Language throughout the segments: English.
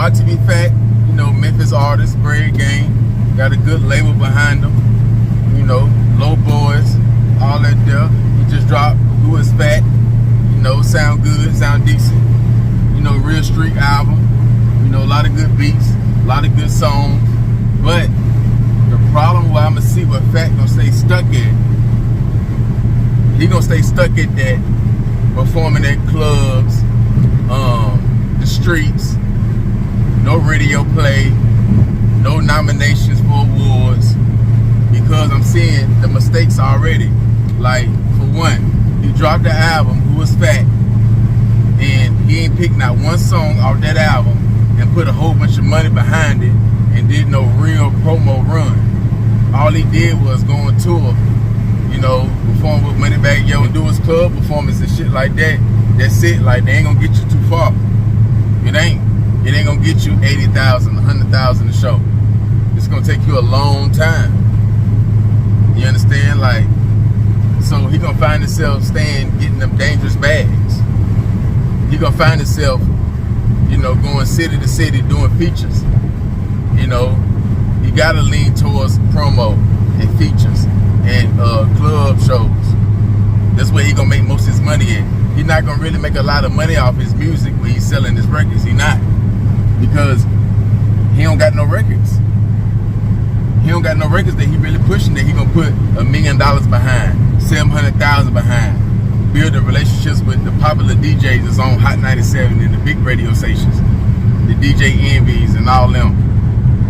YTB FATT, you know, Memphis artist, BreadGang, got a good label behind him. You know, Low Boys, all that there. He just dropped Who Is Fat, you know, sound good, sound decent. You know, real street album. You know, a lot of good beats, a lot of good songs. But the problem where I'ma see what Fat gonna stay stuck at, he gonna stay stuck at that performing at clubs, the streets, no radio play, no nominations for awards, because I'm seeing the mistakes already. Like, for one, he dropped the album Who Was Fat, and he ain't picked not one song off that album and put a whole bunch of money behind it and did no real promo run. All he did was go on tour, you know, perform with Moneybagg Yo and do his club performance and shit like that. That's it. Like, they ain't gonna get you too far. It ain't gonna get you 80,000, 100,000 a show. It's gonna take you a long time. You understand? Like, so he gonna find himself getting them dangerous bags. He gonna find himself, you know, going city to city doing features. You know, you gotta lean towards promo and features and club shows. That's where he gonna make most of his money at. He's not gonna really make a lot of money off his music when he's selling his records. He not, because he don't got no records. He don't got no records that he really pushing, that he gonna put $1 million behind, 700,000 behind, build the relationships with the popular DJs that's on Hot 97 and the big radio stations, the DJ Envies and all them,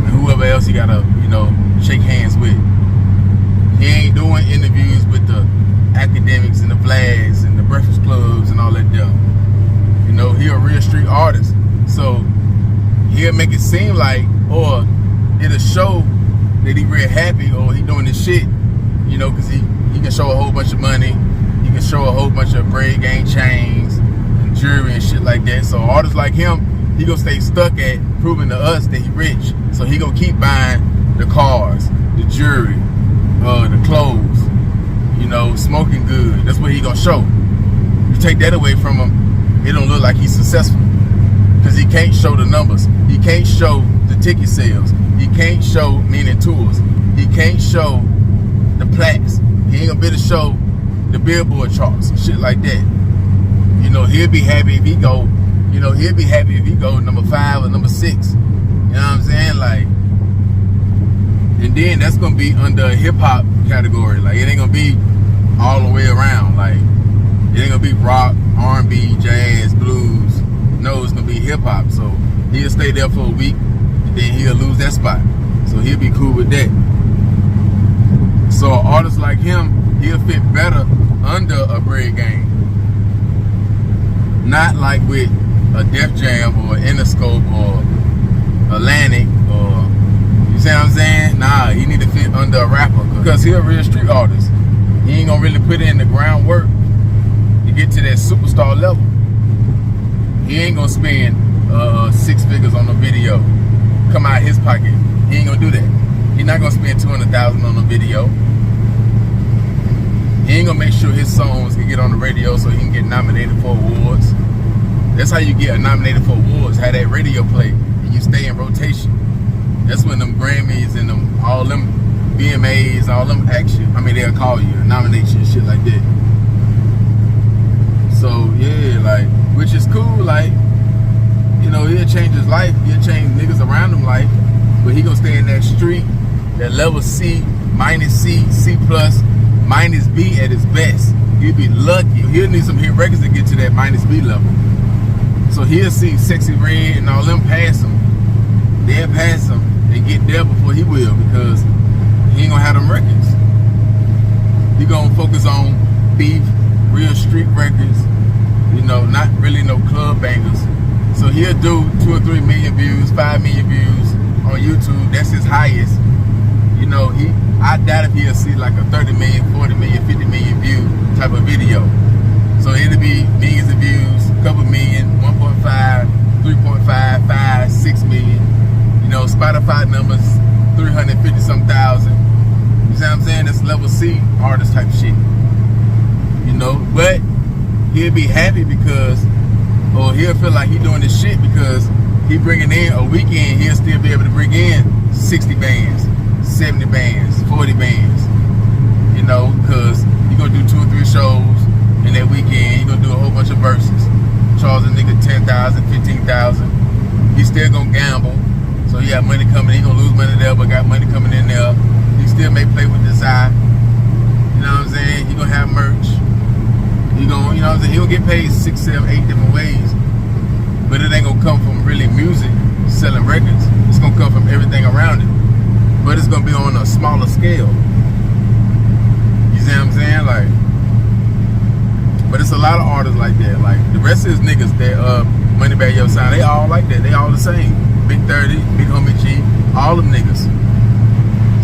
and whoever else he gotta, you know, shake hands with. He ain't doing interviews with the academics and the Vlads and the breakfast clubs and all that there. You know, he a real street artist, so he'll make it seem like, or it'll show that he real happy, or he doing this shit, you know, because he can show a whole bunch of money, he can show a whole bunch of BreadGang chains and jewelry and shit like that. So artists like him, he gonna stay stuck at proving to us that he rich. So he gonna keep buying the cars, the jewelry, the clothes, you know, smoking good. That's what he gonna show. You take that away from him, it don't look like he's successful, because he can't show the numbers. He can't show the ticket sales. He can't show meaning tours. He can't show the plaques. He ain't gonna be able to show the Billboard charts and shit like that. You know, he'll be happy if he go, you know, he'll be happy if he go number 5 or number 6. You know what I'm saying? Like, and then that's gonna be under a hip hop category. Like, it ain't gonna be all the way around. Like, it ain't gonna be rock, R&B, jazz, blues. No, it's gonna be hip hop. So he'll stay there for a week, and then he'll lose that spot. So he'll be cool with that. So an artist like him, he'll fit better under a BreadGang. Not like with a Def Jam or Interscope or Atlantic, or, you see what I'm saying? Nah, he need to fit under a rapper, because he a real street artist. He ain't gonna really put in the groundwork to get to that superstar level. He ain't gonna spend 6 figures on a video, come out of his pocket. He ain't gonna do that. He not gonna spend 200,000 on a video. He ain't gonna make sure his songs can get on the radio so he can get nominated for awards. That's how you get nominated for awards, have that radio play, and you stay in rotation. That's when them Grammys and them, all them BMAs, all them action, I mean, they'll call you, nominate you and shit like that. So yeah, like, which is cool. Like, you know, he'll change his life, he'll change niggas around him life, but he gonna stay in that street, that level C, minus C, C plus, minus B at his best. He'll be lucky. He'll need some hit records to get to that minus B level. So he'll see Sexy Red and all them pass him. They'll pass him and get there before he will, because he ain't gonna have them records. He gonna focus on beef, real street records, you know, not really no club bangers. So he'll do 2 or 3 million views, 5 million views on YouTube. That's his highest. You know, I doubt if he'll see like a 30 million, 40 million, 50 million view type of video. So it'll be millions of views, couple million, 1.5, 3.5, 5, 6 million. You know, Spotify numbers, 350 some thousand. You see what I'm saying? That's level C artist type shit. You know, but he'll be happy because, or he'll feel like he doing this shit because he bringing in a weekend, he'll still be able to bring in 60 bands, 70 bands, 40 bands. You know, because you're going to do 2 or 3 shows in that weekend. You're going to do a whole bunch of verses. Charge a nigga 10,000, 15,000. He's still going to gamble. So he got money coming in. He going to lose money there, but got money coming in there. He still may play with desire. You know what I'm saying? He going to have merch. He going, you know what I'm saying? He going to get paid 6, 7, 8 different ways. But it ain't going to come from really music, selling records. It's going to come from everything around it. But it's going to be on a smaller scale. You see what I'm saying? Like, but it's a lot of artists like that. Like, the rest of his niggas that Moneybagg Yo signed, they all like that. They all the same. Big 30, Big Homie G, all them niggas.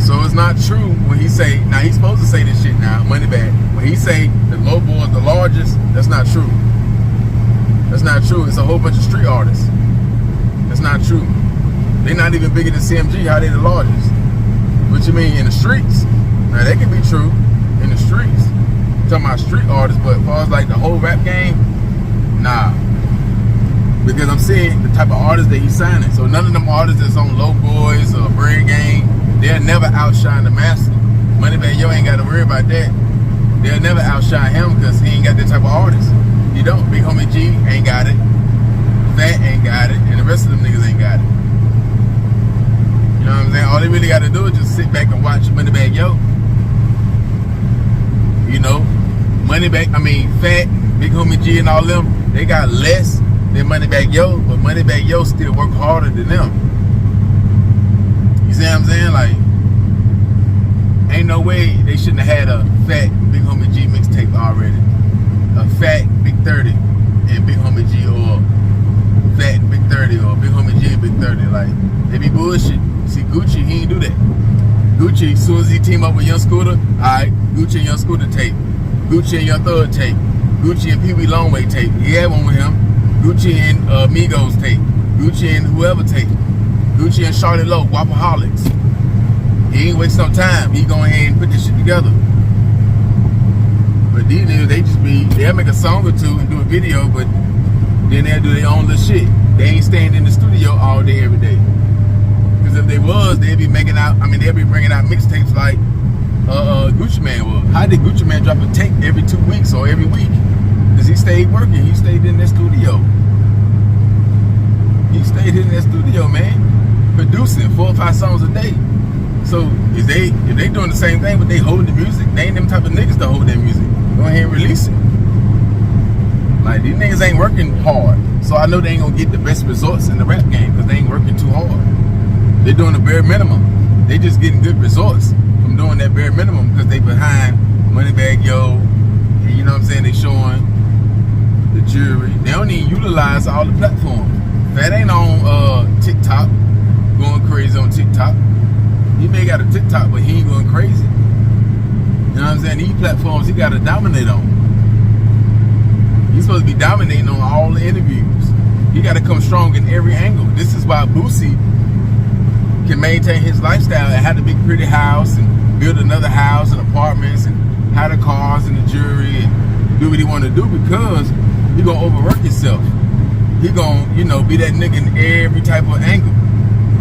So it's not true when he say, now he's supposed to say this shit now, Moneybagg. When he say the low boy is the largest, that's not true. That's not true. It's a whole bunch of street artists. That's not true. They're not even bigger than CMG. How they the largest? What you mean in the streets? Now that can be true in the streets. I'm talking about street artists, but as far as like the whole rap game, nah. Because I'm seeing the type of artists that he's signing. So none of them artists that's on Low Boys or BreadGang, they'll never outshine the master. Moneybagg Yo ain't got to worry about that. They'll never outshine him because he ain't got that type of artist. You don't. Big Homie G ain't got it. Fat ain't got it. And the rest of them niggas ain't got it. You know what I'm saying? All they really got to do is just sit back and watch Moneybagg Yo. You know? Fat, Big Homie G and all them, they got less than Moneybagg Yo, but Moneybagg Yo still work harder than them. You see what I'm saying? Like, ain't no way they shouldn't have had a Fat Big Homie G mixtape already. A Fat Big 30 and Big Homie G, or Fat and Big 30, or Big Homie G and Big 30. Like, they be bullshit. See, Gucci, he ain't do that. Gucci, as soon as he team up with Young Scooter, alright, Gucci and Young Scooter tape. Gucci and Young Thug tape. Gucci and Pee Wee Longway tape. He had one with him. Gucci and Migos tape. Gucci and whoever tape. Gucci and Charlotte Lowe, Wapaholics. He ain't waste no time. He go ahead and put this shit together. But these niggas, they'll make a song or two and do a video, but then they'll do their own little shit. They ain't staying in the studio all day, every day. Because if they was, they'd be bringing out mixtapes like Gucci Mane was. How did Gucci Mane drop a tape every 2 weeks or every week? Because he stayed working. He stayed in that studio. He stayed in that studio, man, producing 4 or 5 songs a day. So if they doing the same thing, but they holding the music, they ain't them type of niggas to hold their music. Go ahead and release it. Like, these niggas ain't working hard. So I know they ain't gonna get the best results in the rap game because they ain't working too hard. They're doing the bare minimum. They just getting good results from doing that bare minimum because they behind Moneybagg Yo. And you know what I'm saying? They showing the jury. They don't even utilize all the platforms. Fat ain't on TikTok, going crazy on TikTok. He may got a TikTok, but he ain't going crazy. You know what I'm saying? These platforms he got to dominate on. He's supposed to be dominating on all the interviews. He got to come strong in every angle. This is why Boosie can maintain his lifestyle and have a big pretty house and build another house and apartments and have the cars and the jewelry and do what he want to do, because he gonna overwork himself. He gonna, be that nigga in every type of angle.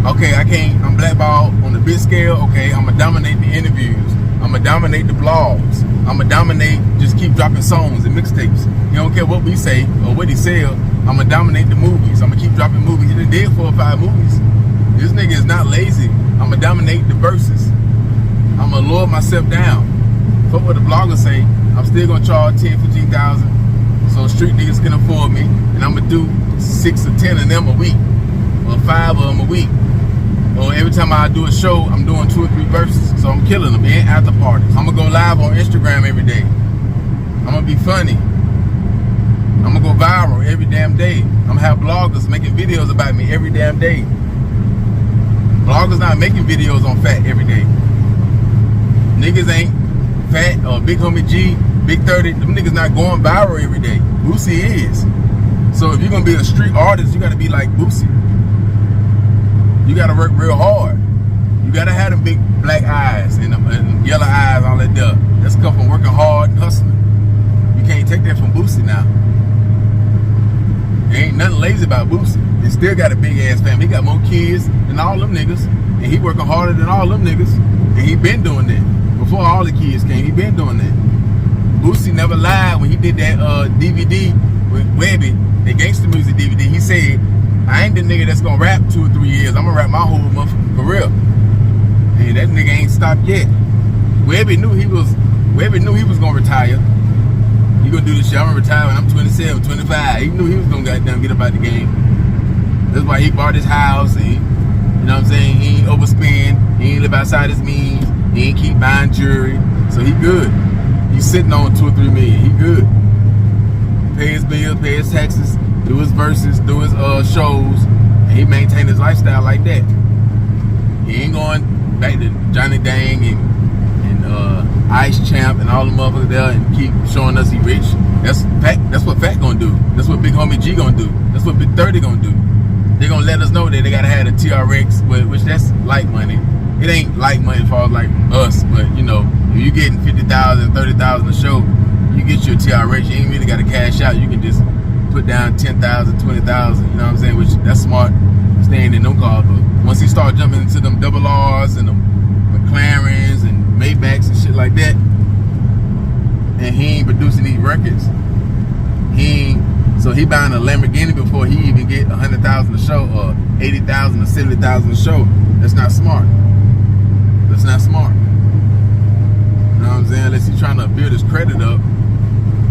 Okay, I'm blackballed on the big scale. Okay, I'm gonna dominate the interviews. I'm gonna dominate the blogs. I'm gonna dominate, just keep dropping songs and mixtapes. You don't care what we say or what he sell. I'm gonna dominate the movies. I'm gonna keep dropping movies. He done did 4 or 5 movies. This nigga is not lazy. I'm gonna dominate the verses. I'm gonna lower myself down. Fuck what the bloggers say. I'm still gonna charge 10, 15,000 so street niggas can afford me, and I'm gonna do 6 or 10 of them a week, or 5 of them a week. Or every time I do a show, I'm doing 2 or 3 verses, so I'm killing them and after parties. I'm gonna go live on Instagram every day. I'm gonna be funny. I'm gonna go viral every damn day. I'm gonna have bloggers making videos about me every damn day. Bloggers not making videos on Fat every day. Niggas ain't Fat or Big Homie G, Big 30. Them niggas not going viral every day. Boosie is. So if you're gonna be a street artist, you gotta be like Boosie. You gotta work real hard. You gotta have them big black eyes and them yellow eyes, all that stuff. That's come from working hard and hustling. You can't take that from Boosie now. There ain't nothing lazy about Boosie. and still got a big ass family. He got more kids than all them niggas, and he working harder than all them niggas, and he been doing that. Before all the kids came, he been doing that. Boosie never lied when he did that DVD with Webby, the gangster music DVD. He said, I ain't the nigga that's gonna rap 2 or 3 years. I'm gonna rap my whole motherfucking career. And that nigga ain't stopped yet. Webby knew he was gonna retire. He gonna do this shit. I'm gonna retire when I'm 27, 25. He knew he was gonna goddamn get up out the game. That's why he bought his house, and you know what I'm saying? He ain't overspend. He ain't live outside his means. He ain't keep buying jewelry. So he good. He's sitting on 2 or 3 million. He good. Pay his bills, pay his taxes, do his verses, do his shows, and he maintain his lifestyle like that. He ain't going back to Johnny Dang and Ice Champ and all the motherfuckers there and keep showing us he rich. That's what Fat gonna do. That's what Big Homie G gonna do. That's what Big 30 gonna do. They gonna let us know that they gotta have a TRX, which that's light money. It ain't light money for like us, but you know, if you getting 50,000, 30,000 a show, you get your TRX. You ain't really gotta cash out. You can just put down 10,000, 20,000. You know what I'm saying? Which that's smart, staying in them cars. But once he start jumping into them double R's and them McLarens and Maybachs and shit like that, and he ain't producing these records, so he buying a Lamborghini before he even get 100,000 a show or 80,000 or 70,000 a show. That's not smart. That's not smart. You know what I'm saying? Unless he's trying to build his credit up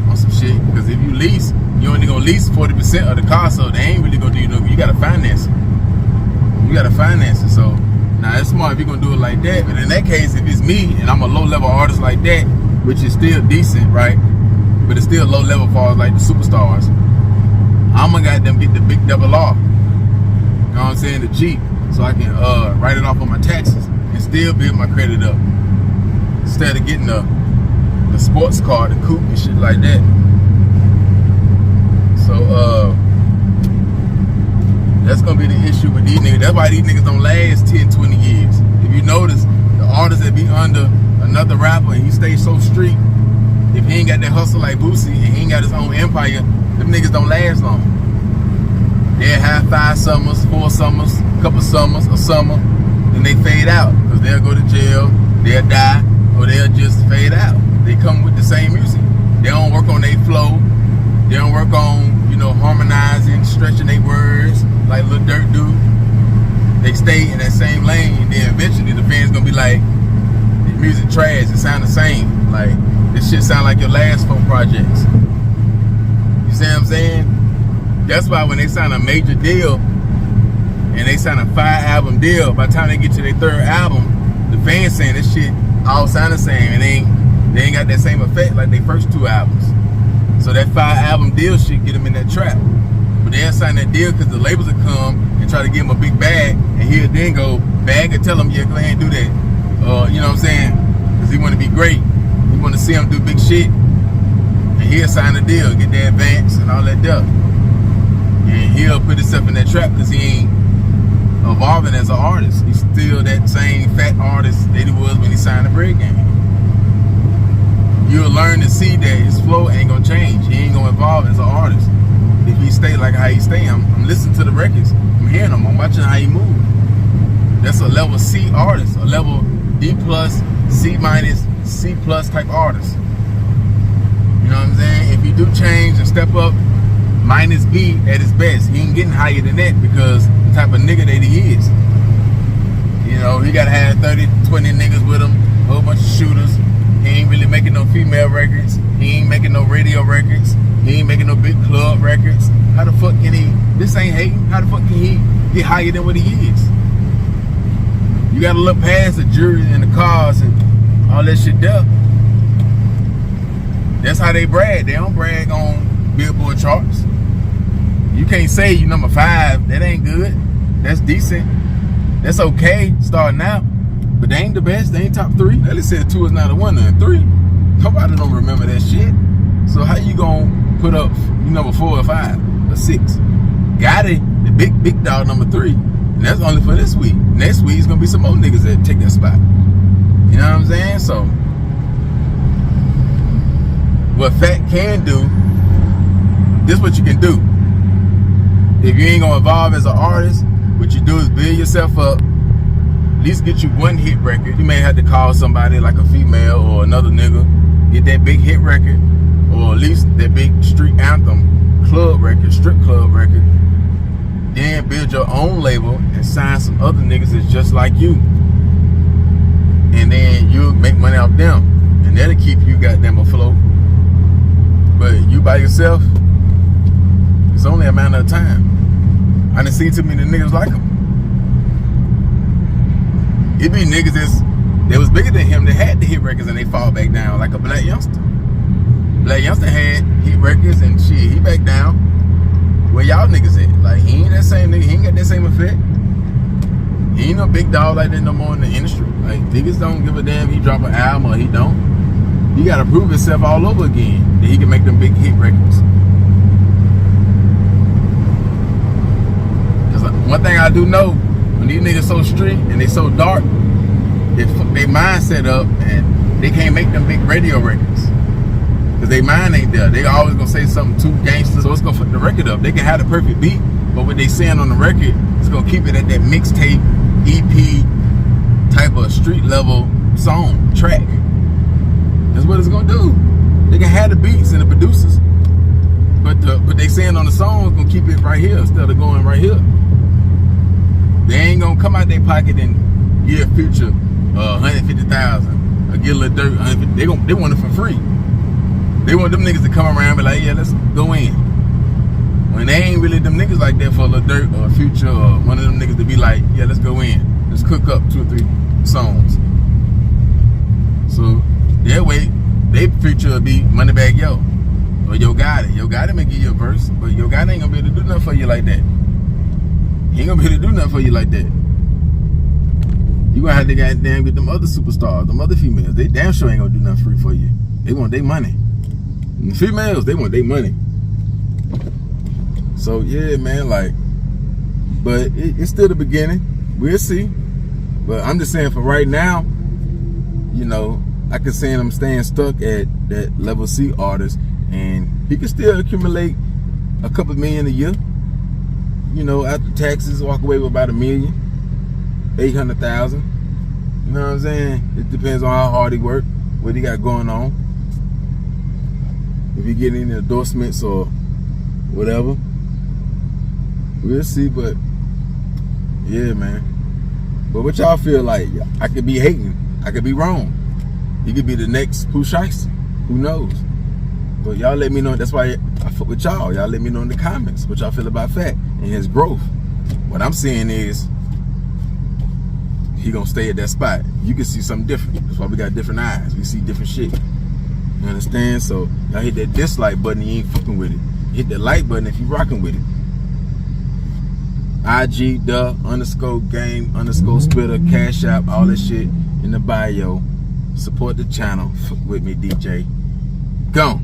on some shit. Because if you lease, you only gonna lease 40% of the car, so they ain't really gonna do you gotta finance it. You gotta finance it. So now it's smart if you're gonna do it like that. But in that case, if it's me and I'm a low level artist like that, which is still decent, right? But it's still low level for like the superstars, I'm gonna goddamn get the big double R. You know what I'm saying? The Jeep. So I can write it off on my taxes and still build my credit up. Instead of getting the sports car, the coupe and shit like that. So that's gonna be the issue with these niggas. That's why these niggas don't last 10, 20 years. If you notice, the artists that be under another rapper and he stays so street, if he ain't got that hustle like Boosie and he ain't got his own empire, them niggas don't last long. They'll have 5 summers, 4 summers, couple summers, a summer, then they fade out. Because they'll go to jail, they'll die, or they'll just fade out. They come with the same music. They don't work on their flow. They don't work on, you know, harmonizing, stretching their words like Lil Durk do. They stay in that same lane, and then eventually the fans gonna be like, the music trash, it sound the same. Like, this shit sound like your last 4 projects. You see what I'm saying? That's why when they sign a major deal and they sign a 5-album deal, by the time they get to their 3rd album, the fans saying this shit all sound the same, and they ain't got that same effect like their first 2 albums. So that 5-album deal shit get them in that trap. But they'll sign that deal because the labels will come and try to give them a big bag, and he'll then go bag and tell them, yeah, go ahead and do that. You know what I'm saying? Because he want to be great. He want to see them do big shit. And he'll sign a deal, get their advance and all that stuff. And he'll put himself in that trap because he ain't evolving as an artist. He's still that same fat artist that he was when he signed the BreadGang. You'll learn to see that his flow ain't gonna change. He ain't gonna evolve as an artist. If he stay like how he stay, I'm listening to the records. I'm hearing him. I'm watching how he move. That's a level C artist, a level D+, C-, C+ type artist. You know what I'm saying? If he do change and step up, -B at his best. He ain't getting higher than that because the type of nigga that he is. You know, he gotta have 30, 20 niggas with him, a whole bunch of shooters. He ain't really making no female records. He ain't making no radio records. He ain't making no big club records. How the fuck can he, this ain't hating, how the fuck can he get higher than what he is? You gotta look past the jewelry and the cars and all that shit there. That's how they brag. They don't brag on Billboard charts. You can't say you number 5. That ain't good. That's decent. That's okay starting out. But they ain't the best. They ain't top 3. At least said 2 is not a 1 and 3. Nobody don't remember that shit. So how you gonna put up you number 4 or 5 or 6? Got it. The big dog number 3. And that's only for this week. Next week is gonna be some more niggas that take that spot. You know what I'm saying? So what Fat can do, this is what you can do. if you ain't gonna evolve as an artist, what you do is build yourself up. At least get you one hit record. You may have to call somebody like a female or another nigga, get that big hit record, or at least that big street anthem club record, strip club record. Then build your own label and sign some other niggas that's just like you. And then you'll make money off them. And that'll keep you goddamn afloat. But you by yourself, it's only a matter of time. I done seen too many niggas like him. It be niggas that was bigger than him that had the hit records and they fall back down, like a Black Youngster. Black Youngster had hit records and shit, he back down. Where y'all niggas at? Like, he ain't that same nigga, he ain't got that same effect. He ain't no big dog like that no more in the industry. Like, niggas don't give a damn if he drop an album or he don't. He gotta prove himself all over again that he can make them big hit records. Cause one thing I do know, when these niggas so street and they so dark, they fuck their mindset up and they can't make them big radio records. Cause their mind ain't there. They always gonna say something too gangster, so it's gonna fuck the record up. They can have the perfect beat, but what they saying on the record, it's gonna keep it at that mixtape, EP type of street level song, track. That's what it's gonna do. They can have the beats and the producers, but what they saying on the song is gonna keep it right here instead of going right here. They ain't gonna come out their pocket and give Future 150,000 or get a little dirt. They want it for free. They want them niggas to come around and be like, yeah, let's go in. When they ain't really them niggas like that for a little dirt or Future or one of them niggas to be like, yeah, let's go in. Let's cook up 2 or 3 songs. So that way, they Future will be Moneybagg Yo or Yo Gotti. Yo Gotti may give you a verse, but Yo Gotti ain't gonna be able to do nothing for you like that. He ain't gonna be able to do nothing for you like that. You gonna have to goddamn get them other superstars, them other females. They damn sure ain't gonna do nothing free for you. They want their money. And the females, they want their money. So yeah, man, like, but it's still the beginning. We'll see. But I'm just saying for right now, you know, I can say I'm staying stuck at that level C artist, and he can still accumulate a couple million a year. You know, after taxes, walk away with about $1 million, 800,000. You know what I'm saying? It depends on how hard he work, what he got going on. If he get any endorsements or whatever, we'll see. But yeah, man. But what y'all feel like? I could be hating, I could be wrong. He could be the next Pooh Shiesty. Who knows? But y'all let me know. That's why I fuck with y'all. Y'all let me know in the comments what y'all feel about Fat and his growth. What I'm saying is, he gonna stay at that spot. You can see something different. That's why we got different eyes. We see different shit. You understand? So y'all hit that dislike button, you ain't fucking with it. Hit that like button if you rocking with it. IG _gang_spitter, Cash App, all that shit in the bio. Support the channel. Fuck with me, DJ. Gone.